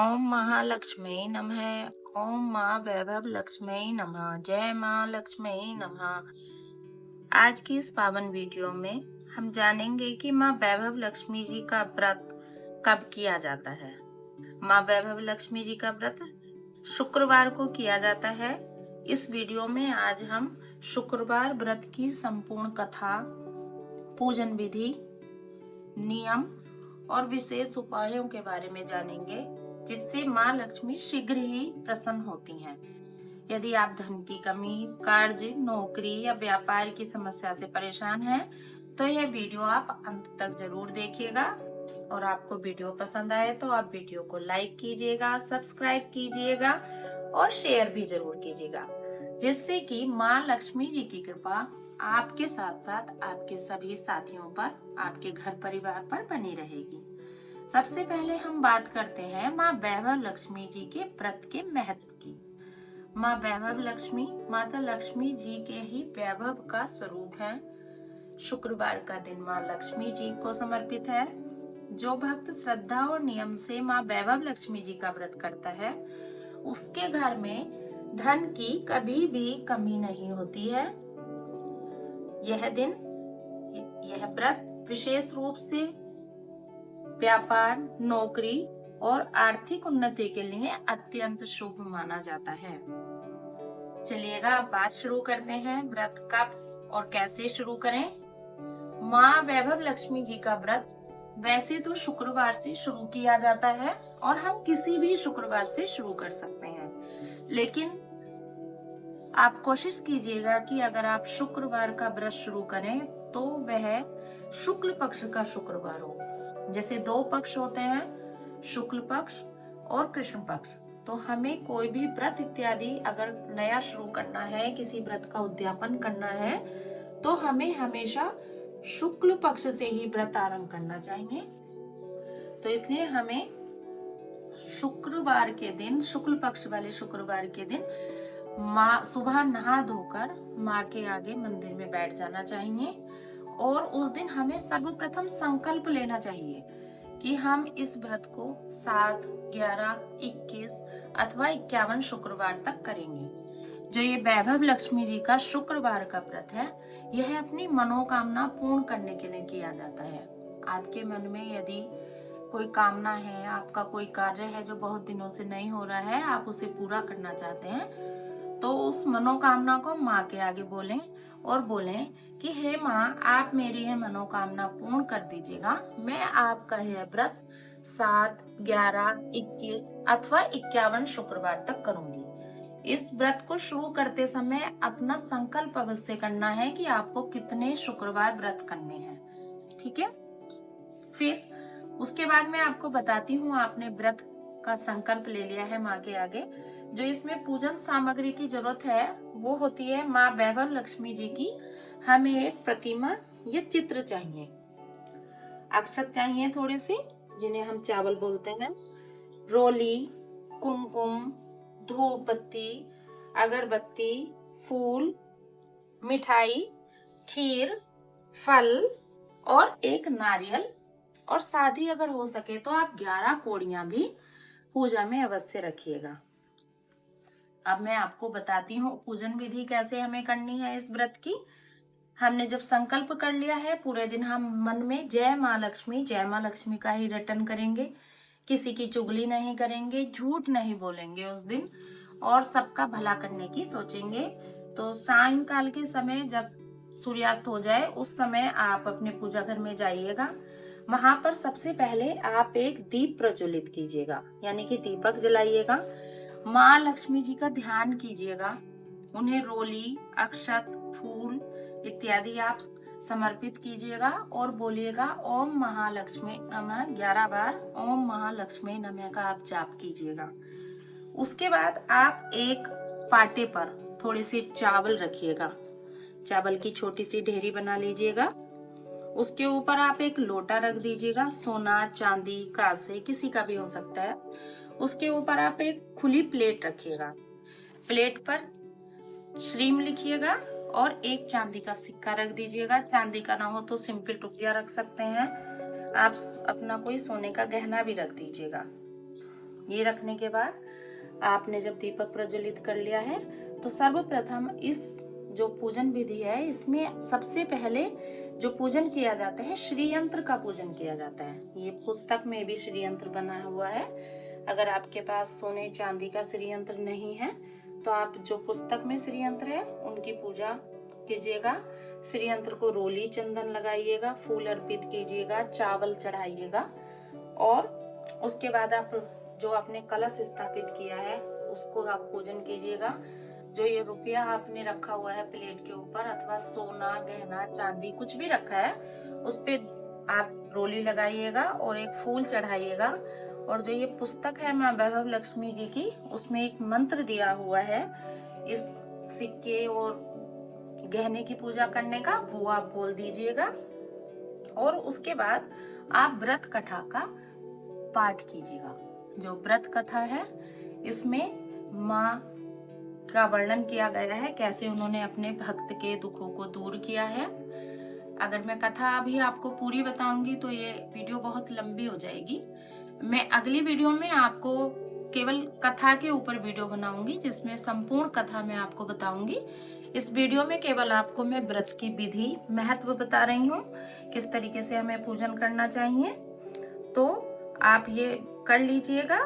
ओम महालक्ष्मी नमः। ओम माँ वैभव लक्ष्मी नमः। जय माँ लक्ष्मी नमः। आज की इस पावन वीडियो में हम जानेंगे कि माँ वैभव लक्ष्मी जी का व्रत कब किया जाता है। माँ वैभव लक्ष्मी जी का व्रत शुक्रवार को किया जाता है। इस वीडियो में आज हम शुक्रवार व्रत की संपूर्ण कथा, पूजन विधि, नियम और विशेष उपायों के बारे में जानेंगे, जिससे माँ लक्ष्मी शीघ्र ही प्रसन्न होती हैं। यदि आप धन की कमी, कर्ज, नौकरी या व्यापार की समस्या से परेशान हैं, तो यह वीडियो आप अंत तक जरूर देखिएगा। और आपको वीडियो पसंद आए तो आप वीडियो को लाइक कीजिएगा, सब्सक्राइब कीजिएगा और शेयर भी जरूर कीजिएगा, जिससे कि माँ लक्ष्मी जी की कृपा आपके साथ साथ आपके सभी साथियों पर, आपके घर परिवार पर बनी रहेगी। सबसे पहले हम बात करते हैं माँ वैभव लक्ष्मी जी के व्रत के महत्व की। माँ वैभव लक्ष्मी माता लक्ष्मी जी के ही वैभव का स्वरूप है। शुक्रवार का दिन माँ लक्ष्मी जी को समर्पित है। जो भक्त श्रद्धा और नियम से माँ वैभव लक्ष्मी जी का व्रत करता है, उसके घर में धन की कभी भी कमी नहीं होती है। यह व्रत विशेष रूप से व्यापार, नौकरी और आर्थिक उन्नति के लिए अत्यंत शुभ माना जाता है। चलिएगा अब बात शुरू करते हैं, व्रत कब और कैसे शुरू करें। माँ वैभव लक्ष्मी जी का व्रत वैसे तो शुक्रवार से शुरू किया जाता है और हम किसी भी शुक्रवार से शुरू कर सकते हैं, लेकिन आप कोशिश कीजिएगा कि अगर आप शुक्रवार का व्रत शुरू करें तो वह शुक्ल पक्ष का शुक्रवार हो। जैसे दो पक्ष होते हैं, शुक्ल पक्ष और कृष्ण पक्ष। तो हमें कोई भी व्रत इत्यादि अगर नया शुरू करना है, किसी व्रत का उद्यापन करना है, तो हमें हमेशा शुक्ल पक्ष से ही व्रत आरंभ करना चाहिए। तो इसलिए हमें शुक्रवार के दिन, शुक्ल पक्ष वाले शुक्रवार के दिन माँ सुबह नहा धोकर माँ के आगे मंदिर में बैठ जाना चाहिए। और उस दिन हमें सर्वप्रथम संकल्प लेना चाहिए कि हम इस व्रत को 7, 11, 21 अथवा 51 शुक्रवार तक करेंगे। जो ये वैभव लक्ष्मी जी का शुक्रवार का व्रत है, यह अपनी मनोकामना पूर्ण करने के लिए किया जाता है। आपके मन में यदि कोई कामना है, आपका कोई कार्य है जो बहुत दिनों से नहीं हो रहा है, आप उसे पूरा करना चाहते हैं, तो उस मनोकामना को माँ के आगे बोलें और बोलें कि हे माँ, आप मेरी यह मनोकामना पूर्ण कर दीजिएगा। मैं आपका यह व्रत 7, 11, 21 अथवा 51 शुक्रवार तक करूंगी। इस व्रत को शुरू करते समय अपना संकल्प अवश्य करना है कि आपको कितने शुक्रवार व्रत करने हैं। ठीक है, फिर उसके बाद मैं आपको बताती हूँ, आपने व्रत का संकल्प ले लिया है माँ के आगे, जो इसमें पूजन सामग्री की जरूरत है वो होती है माँ वैभव लक्ष्मी जी की। हमें एक प्रतिमा या चित्र चाहिए, अक्षत चाहिए थोड़े से, जिन्हें हम चावल बोलते हैं, रोली, कुमकुम, धूप बत्ती, अगरबत्ती, फूल, मिठाई, खीर, फल और एक नारियल। और साथ ही अगर हो सके तो आप 11 कोड़ियां भी पूजा में अवश्य रखिएगा। अब मैं आपको बताती हूँ पूजन विधि कैसे हमें करनी है इस व्रत की। हमने जब संकल्प कर लिया है, पूरे दिन हम मन में जय माँ लक्ष्मी का ही रटन करेंगे। किसी की चुगली नहीं करेंगे, झूठ नहीं बोलेंगे उस दिन, और सबका भला करने की सोचेंगे। तो सायंकाल के समय जब सूर्यास्त हो जाए, उस समय आप अपने पूजा घर में जाइएगा। वहां पर सबसे पहले आप एक दीप प्रज्वलित कीजिएगा, यानी कि दीपक जलाइएगा। माँ लक्ष्मी जी का ध्यान कीजिएगा, उन्हें रोली, अक्षत, फूल इत्यादि आप समर्पित कीजिएगा और बोलिएगा ओम महालक्ष्मी नमः 11 बार ओम महालक्ष्मी नमः का आप जाप कीजिएगा। उसके बाद आप एक पाटे पर थोड़े से चावल रखिएगा, चावल की छोटी सी ढेरी बना लीजिएगा। उसके ऊपर आप एक लोटा रख दीजिएगा, सोना, चांदी, कांसे, किसी का भी हो सकता है। उसके ऊपर आप एक खुली प्लेट रखिएगा, प्लेट पर श्रीम लिखिएगा और एक चांदी का सिक्का रख दीजिएगा। चांदी का ना हो तो सिंपल रुपया रख सकते हैं आप, अपना कोई सोने का गहना भी रख दीजिएगा। ये रखने के बाद आपने जब दीपक प्रज्वलित कर लिया है तो सर्वप्रथम इस जो पूजन विधि है इसमें सबसे पहले जो पूजन किया जाता है श्री यंत्र का पूजन किया जाता है। ये पुस्तक में भी श्री यंत्र बना हुआ है। अगर आपके पास सोने चांदी का श्री यंत्र नहीं है तो आप जो पुस्तक में श्री यंत्र है उनकी पूजा कीजिएगा। श्री यंत्र को रोली चंदन लगाइएगा, फूल अर्पित कीजिएगा, चावल चढ़ाइएगा और उसके बाद आप जो आपने कलश स्थापित किया है उसको आप पूजन कीजिएगा। जो ये रुपया आपने रखा हुआ है प्लेट के ऊपर अथवा सोना गहना चांदी कुछ भी रखा है उस पे आप रोली लगाइएगा और एक फूल चढ़ाइएगा। और जो ये पुस्तक है माँ वैभव लक्ष्मी जी की उसमें एक मंत्र दिया हुआ है इस सिक्के और गहने की पूजा करने का, वो आप बोल दीजिएगा। और उसके बाद आप व्रत कथा का पाठ कीजिएगा। जो व्रत कथा है इसमें माँ का वर्णन किया गया है कैसे उन्होंने अपने भक्त के दुखों को दूर किया है। अगर मैं कथा अभी आपको पूरी बताऊंगी तो ये वीडियो बहुत लंबी हो जाएगी। मैं अगली वीडियो में आपको केवल कथा के ऊपर वीडियो बनाऊंगी जिसमें संपूर्ण कथा मैं आपको बताऊंगी। इस वीडियो में केवल आपको मैं व्रत की विधि महत्व बता रही हूँ, किस तरीके से हमें पूजन करना चाहिए। तो आप ये कर लीजिएगा।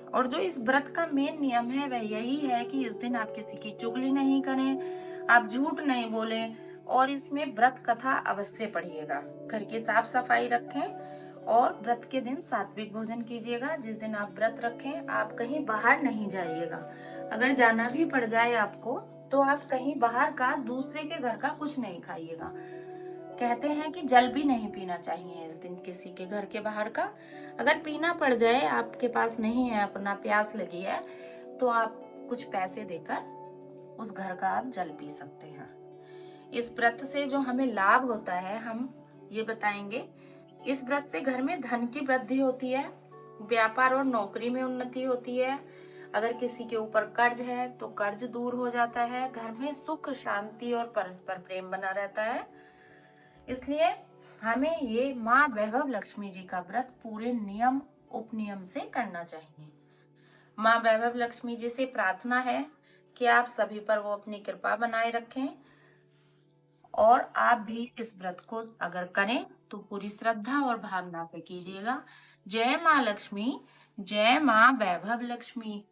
और जो इस व्रत का मेन नियम है वह यही है कि इस दिन आप किसी की चुगली नहीं करें, आप झूठ नहीं बोलें और इसमें व्रत कथा अवश्य पढ़िएगा। घर की साफ सफाई रखें और व्रत के दिन सात्विक भोजन कीजिएगा। जिस दिन आप व्रत रखें आप कहीं बाहर नहीं जाइएगा। अगर जाना भी पड़ जाए आपको तो आप कहीं बाहर का दूसरे के घर का कुछ नहीं खाइएगा। कहते हैं कि जल भी नहीं पीना चाहिए इस दिन किसी के घर के बाहर का। अगर पीना पड़ जाए आपके पास नहीं है, अपना प्यास लगी है, तो आप कुछ पैसे देकर उस घर का आप जल पी सकते हैं। इस व्रत से जो हमें लाभ होता है हम ये बताएंगे। इस व्रत से घर में धन की वृद्धि होती है, व्यापार और नौकरी में उन्नति होती है। अगर किसी के ऊपर कर्ज है तो कर्ज दूर हो जाता है। घर में सुख शांति और परस्पर प्रेम बना रहता है। इसलिए हमें ये माँ वैभव लक्ष्मी जी का व्रत पूरे नियम उपनियम से करना चाहिए। माँ वैभव लक्ष्मी जी से प्रार्थना है कि आप सभी पर वो अपनी कृपा बनाए रखें और आप भी इस व्रत को अगर करें तो पूरी श्रद्धा और भावना से कीजिएगा। जय माँ लक्ष्मी, जय माँ वैभव लक्ष्मी।